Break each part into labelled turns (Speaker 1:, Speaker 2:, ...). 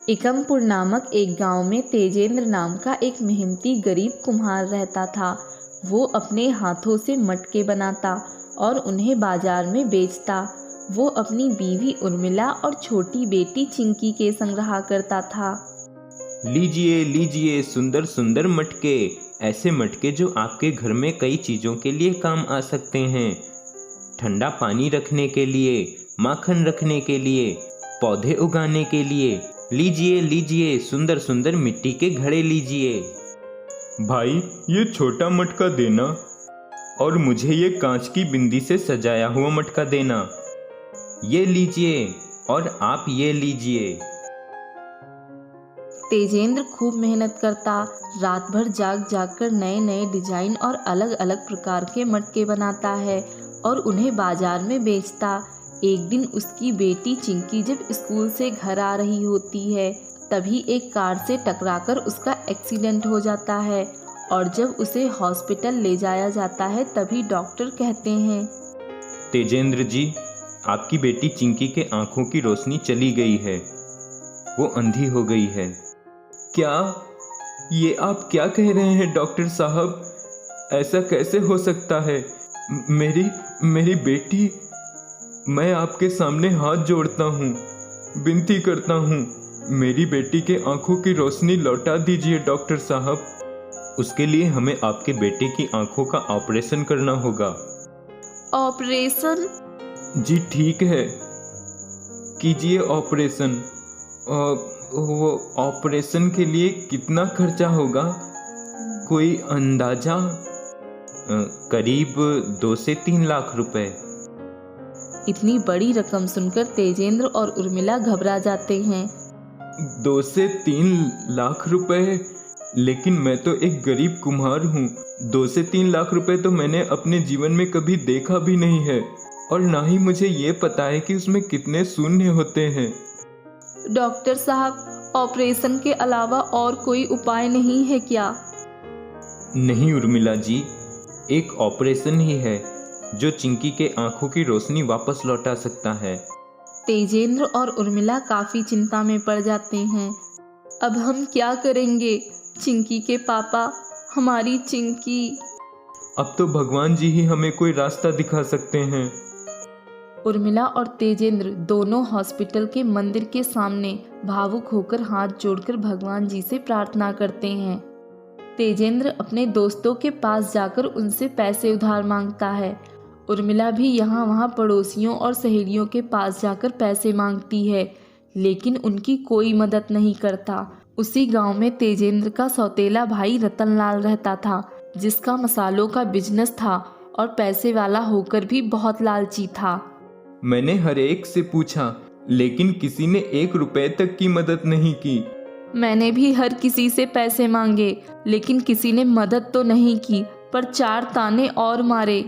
Speaker 1: एकमपुर नामक एक गांव में तेजेंद्र नाम का एक मेहनती गरीब कुम्हार रहता था। वो अपने हाथों से मटके बनाता और उन्हें बाजार में बेचता। वो अपनी बीवी उर्मिला और छोटी बेटी चिंकी के संग रहा करता था।
Speaker 2: लीजिए लीजिए सुंदर सुंदर मटके, ऐसे मटके जो आपके घर में कई चीज़ों के लिए काम आ सकते हैं। ठंडा पानी रखने के लिए, माखन रखने के लिए, पौधे उगाने के लिए। लीजिए लीजिए सुंदर सुंदर मिट्टी के घड़े लीजिए।
Speaker 3: भाई ये छोटा मटका देना और मुझे ये कांच की बिंदी से सजाया हुआ मटका देना।
Speaker 2: ये लीजिए और आप ये लीजिए।
Speaker 1: तेजेंद्र खूब मेहनत करता, रात भर जाग जाग कर नए नए डिजाइन और अलग अलग प्रकार के मटके बनाता है और उन्हें बाजार में बेचता। एक दिन उसकी बेटी चिंकी जब स्कूल से घर आ रही होती है, तभी एक कार से टकराकर उसका एक्सीडेंट हो जाता है और जब उसे हॉस्पिटल ले जाया जाता है तभी डॉक्टर कहते हैं,
Speaker 3: तेजेंद्र जी, आपकी बेटी चिंकी के आंखों की रोशनी चली गई है, वो अंधी हो गई है।
Speaker 2: क्या? ये आप क्या कह रहे हैं डॉक्टर साहब?
Speaker 3: ऐसा कैसे हो सकता है? मेरी बेटी, मैं आपके सामने हाथ जोड़ता हूँ, विनती करता हूँ, मेरी बेटी के आंखों की रोशनी लौटा दीजिए डॉक्टर साहब। उसके लिए हमें आपके बेटे की आंखों का ऑपरेशन करना होगा।
Speaker 1: ऑपरेशन?
Speaker 3: जी ठीक है, कीजिए ऑपरेशन। वो ऑपरेशन के लिए कितना खर्चा होगा, कोई अंदाजा?
Speaker 2: करीब 2 से 3 लाख रुपए।
Speaker 1: इतनी बड़ी रकम सुनकर तेजेंद्र और उर्मिला घबरा जाते हैं।
Speaker 3: 2 से 3 लाख रुपए? लेकिन मैं तो एक गरीब कुम्हार हूँ। 2 से 3 लाख रुपए तो मैंने अपने जीवन में कभी देखा भी नहीं है और ना ही मुझे ये पता है कि उसमें कितने शून्य होते हैं।
Speaker 1: डॉक्टर साहब, ऑपरेशन के अलावा और कोई उपाय नहीं है क्या?
Speaker 2: नहीं उर्मिला जी, एक ऑपरेशन ही है जो चिंकी के आंखों की रोशनी वापस लौटा सकता है।
Speaker 1: तेजेंद्र और उर्मिला काफी चिंता में पड़ जाते हैं। अब हम क्या करेंगे? चिंकी के पापा, हमारी चिंकी।
Speaker 3: अब तो भगवान जी ही हमें कोई रास्ता दिखा सकते हैं।
Speaker 1: उर्मिला और तेजेंद्र दोनों हॉस्पिटल के मंदिर के सामने भावुक होकर हाथ जोड़कर भगवान जी से प्रार्थना करते हैं। तेजेंद्र अपने दोस्तों के पास जाकर उनसे पैसे उधार मांगता है। उर्मिला भी यहाँ वहाँ पड़ोसियों और सहेलियों के पास जाकर पैसे मांगती है, लेकिन उनकी कोई मदद नहीं करता। उसी गांव में तेजेंद्र का सौतेला भाई रतनलाल रहता था, जिसका मसालों का बिजनेस था और पैसे वाला होकर भी बहुत लालची था।
Speaker 3: मैंने हर एक से पूछा, लेकिन किसी ने 1 रुपए तक की मदद नहीं की।
Speaker 1: मैंने भी हर किसी से पैसे मांगे, लेकिन किसी ने मदद तो नहीं की, पर 4 ताने और मारे।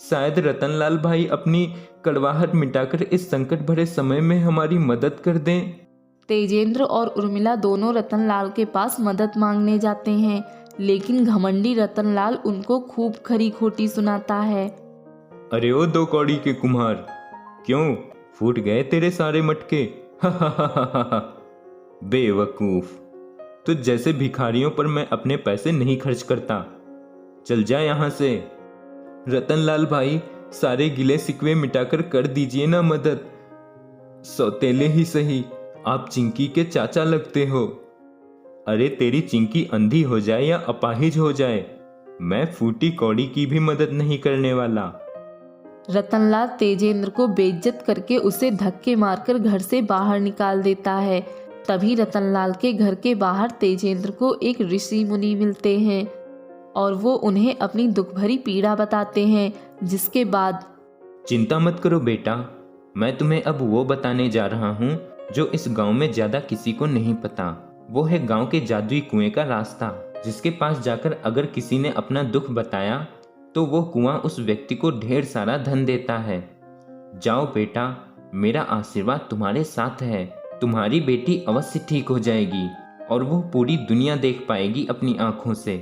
Speaker 3: शायद रतनलाल भाई अपनी कड़वाहट मिटाकर इस संकट भरे समय में हमारी मदद कर दें।
Speaker 1: तेजेंद्र और उर्मिला दोनों रतनलाल के पास मदद मांगने जाते हैं, लेकिन घमंडी रतनलाल उनको खूब खरी खोटी सुनाता है।
Speaker 3: अरे ओ 2 कौड़ी के कुम्हार, क्यों फूट गए तेरे सारे मटके? बेवकूफ, तो जैसे भिखारियों पर मैं अपने पैसे नहीं खर्च करता, चल जा यहाँ से। रतनलाल भाई, सारे गिले शिकवे मिटाकर कर दीजिए ना मदद। सौतेले ही सही, आप चिंकी के चाचा लगते हो। अरे तेरी चिंकी अंधी हो जाए या अपाहिज हो जाए, मैं फूटी कौड़ी की भी मदद नहीं करने वाला।
Speaker 1: रतनलाल तेजेंद्र को बेइज्जत करके उसे धक्के मारकर घर से बाहर निकाल देता है। तभी रतनलाल के घर के बाहर तेजेंद्र को एक ऋषि मुनि मिलते हैं और वो उन्हें अपनी दुख भरी पीड़ा बताते हैं, जिसके बाद,
Speaker 2: चिंता मत करो बेटा, मैं तुम्हें अब वो बताने जा रहा हूँ जो इस गांव में ज्यादा किसी को नहीं पता। वो है गांव के जादुई कुएं का रास्ता, जिसके पास जाकर अगर किसी ने अपना दुख बताया तो वो कुआं उस व्यक्ति को ढेर सारा धन देता है। जाओ बेटा, मेरा आशीर्वाद तुम्हारे साथ है। तुम्हारी बेटी अवश्य ठीक हो जाएगी और वो पूरी दुनिया देख पाएगी अपनी आंखों से।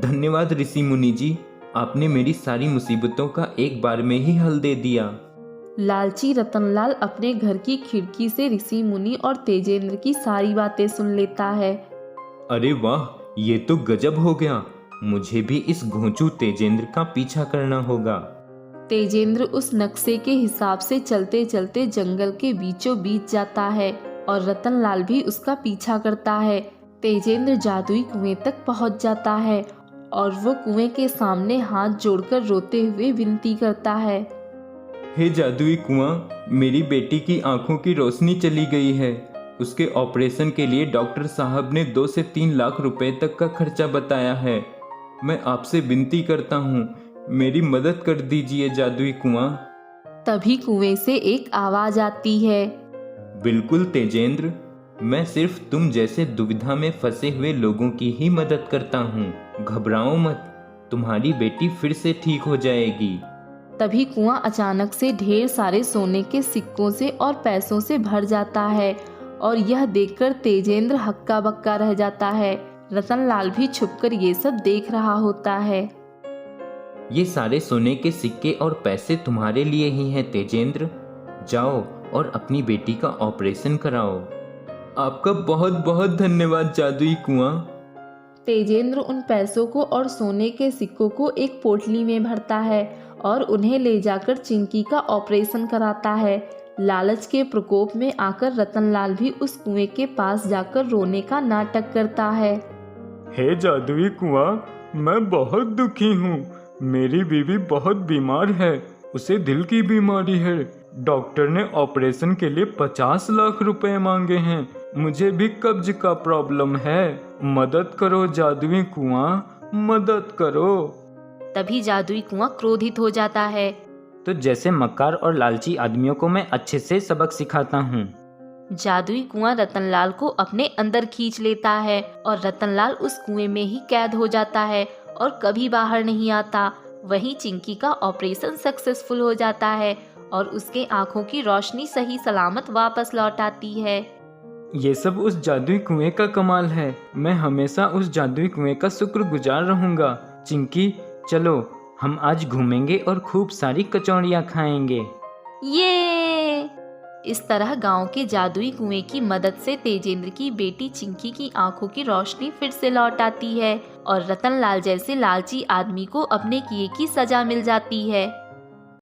Speaker 3: धन्यवाद ऋषि मुनि जी, आपने मेरी सारी मुसीबतों का एक बार में ही हल दे दिया।
Speaker 1: लालची रतनलाल अपने घर की खिड़की से ऋषि मुनि और तेजेंद्र की सारी बातें सुन लेता है।
Speaker 3: अरे वाह, ये तो गजब हो गया। मुझे भी इस घोंचू तेजेंद्र का पीछा करना होगा।
Speaker 1: तेजेंद्र उस नक्शे के हिसाब से चलते चलते जंगल के बीचों बीच जाता है और रतनलाल भी उसका पीछा करता है। तेजेंद्र जादुई कुएं तक पहुंच जाता है और वो कुएं के सामने हाथ जोड़कर रोते हुए विनती करता है।
Speaker 3: हे जादुई कुआं, मेरी बेटी की आंखों की रोशनी चली गई है। उसके ऑपरेशन के लिए डॉक्टर साहब ने 2 से 3 लाख रुपए तक का खर्चा बताया है। मैं आपसे विनती करता हूँ, मेरी मदद कर दीजिए जादुई कुआं।
Speaker 1: तभी कुएं से एक आवाज आती है।
Speaker 3: बिल्कुल तेजेंद्र, मैं सिर्फ तुम जैसे दुविधा में फंसे हुए लोगों की ही मदद करता हूँ। घबराओ मत, तुम्हारी बेटी फिर से ठीक हो जाएगी।
Speaker 1: तभी कुआं अचानक से ढेर सारे सोने के सिक्कों से और पैसों से भर जाता है और यह देखकर तेजेंद्र हक्का बक्का रह जाता है। रतनलाल भी छुपकर ये सब देख रहा होता है।
Speaker 2: ये सारे सोने के सिक्के और पैसे तुम्हारे लिए ही हैं तेजेंद्र। जाओ और अपनी बेटी का ऑपरेशन कराओ।
Speaker 3: आपका बहुत बहुत धन्यवाद जादुई कुआं।
Speaker 1: तेजेंद्र उन पैसों को और सोने के सिक्कों को एक पोटली में भरता है और उन्हें ले जाकर चिंकी का ऑपरेशन कराता है। लालच के प्रकोप में आकर रतनलाल भी उस कुएं के पास जाकर रोने का नाटक करता है।
Speaker 3: हे जादुई कुआं, मैं बहुत दुखी हूँ। मेरी बीवी बहुत बीमार है, उसे दिल की बीमारी है। डॉक्टर ने ऑपरेशन के लिए 50 लाख रुपए मांगे हैं। मुझे भी कब्ज का प्रॉब्लम है। मदद करो जादुई कुआं, मदद करो।
Speaker 1: तभी जादुई कुआं क्रोधित हो जाता है।
Speaker 4: तो जैसे मक्कार और लालची आदमियों को मैं अच्छे से सबक सिखाता हूँ।
Speaker 1: जादुई कुआं रतनलाल को अपने अंदर खींच लेता है और रतनलाल उस कुएं में ही कैद हो जाता है और कभी बाहर नहीं आता। वहीं चिंकी का ऑपरेशन सक्सेसफुल हो जाता है और उसके आंखों की रोशनी सही सलामत वापस लौट आती है।
Speaker 3: ये सब उस जादुई कुएं का कमाल है। मैं हमेशा उस जादुई कुएं का शुक्रगुजार रहूंगा। चिंकी, चलो हम आज घूमेंगे और खूब सारी कचौड़ियाँ खाएंगे।
Speaker 1: ये इस तरह गांव के जादुई कुएं की मदद से तेजेंद्र की बेटी चिंकी की आंखों की रोशनी फिर से लौट आती है और रतनलाल जैसे लालची आदमी को अपने किए की सजा मिल जाती है।